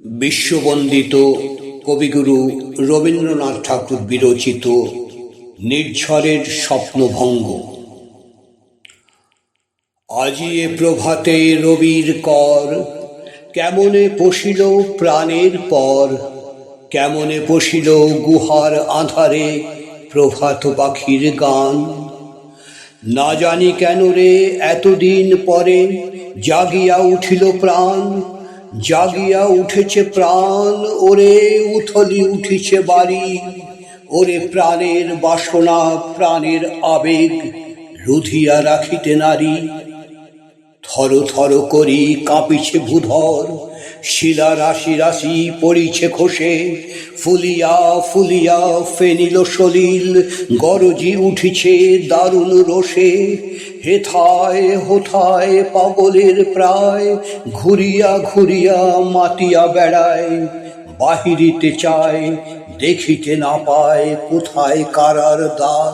বিশ্ববন্দিত কবিগুরু রবীন্দ্রনাথ ঠাকুর বিরচিত নির্ঝরের স্বপ্নভঙ্গ। আজি এ প্রভাতে রবির কর, কেমনে পশিল প্রাণের পর, কেমনে পশিল গুহার আঁধারে প্রভাত পাখির গান। না জানি কেন রে এতদিন পরে জাগিয়া উঠিল প্রাণ, জাগিয়া উঠেছে প্রাণ, ওরে উথলি উঠিছে বাড়ি, ওরে প্রাণের বাসনা প্রাণের আবেগ রুধিয়া রাখিতে নারী। থর থর করি কাঁপিছে ভূধর, শিলা রাশি রাশি পড়িছে খসে, ফুলিয়া ফুলিয়া ফেনিল সলিল গরজি উঠিছে দারুণ রোষে। হেথায় হোথায় পাগলের প্রায়, ঘুরিয়া ঘুরিয়া মাতিয়া বেড়ায়, বাহিরিতে চায় দেখিতে না পায় কোথায় কারার দ্বার।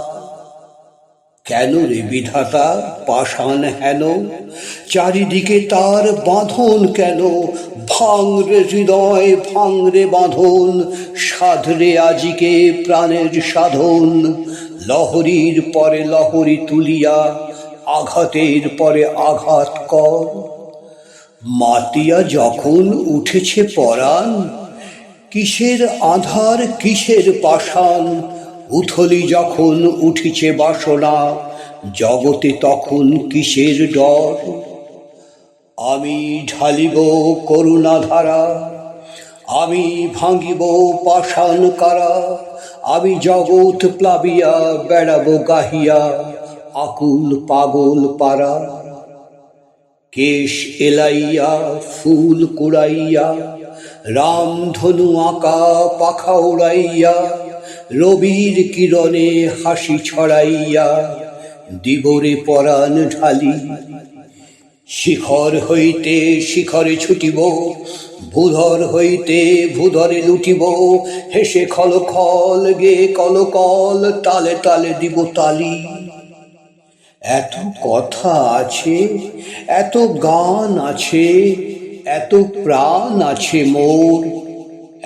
কেন রে বিধাতা পাষাণ হেন, চারিদিকে তার বাঁধন কেন? ভাঙরে হৃদয় ভাঙরে বাঁধন, সাধরে আজিকে প্রাণের সাধন। লহরীর পরে লহরী তুলিয়া, আঘাতের পরে আঘাত কর। মাতিয়া যখন উঠেছে পরাণ, কিসের আধার কিসের পাষাণ। উথলি যখন উঠিছে বাসনা, জগতে তখন কিসের ডর। আমি ঢালিব করুণা ধারা, আমি ভাঙিব পাষাণ কারা, আমি জগৎ প্লাবিয়া বেড়াবো গাহিয়া আকুল পাগল পারা। কেশ এলাইয়া ফুল কুড়াইয়া, রামধনু আঁকা পাখা উড়াইয়া, রবির কিরণে হাসি ছড়াইয়া দিবরে পরাণ ঢালি। শিখর হইতে শিখরে ছুটিব, ভূধর হইতে ভূধরে লুটিব, হেসে খল খল গে কলকল, তালে তালে দিব তালি। এত কথা আছে, এত গান আছে, এত প্রাণ আছে মোর,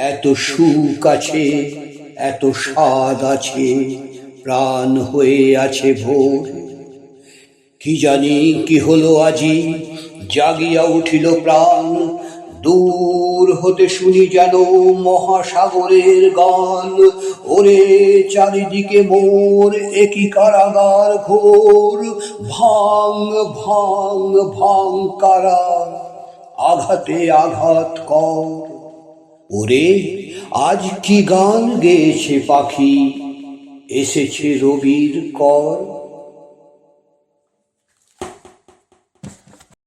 এত সুখ আছে, এত স্বাদ আছে, প্রাণ হয়ে আছে ভোর। কি জানি কি হলো আজি, জাগিয়া উঠিল প্রাণ, দূর হতে শুনি যেন মহাসাগরের গান। ওরে চারিদিকে মোর একই কারাগার ঘোর, ভাঙ ভাঙ ভাঙ কারা, আঘাতে আঘাত কর। ওরে আজ কি গান গেয়েছে পাখি, এসেছে রবির কর।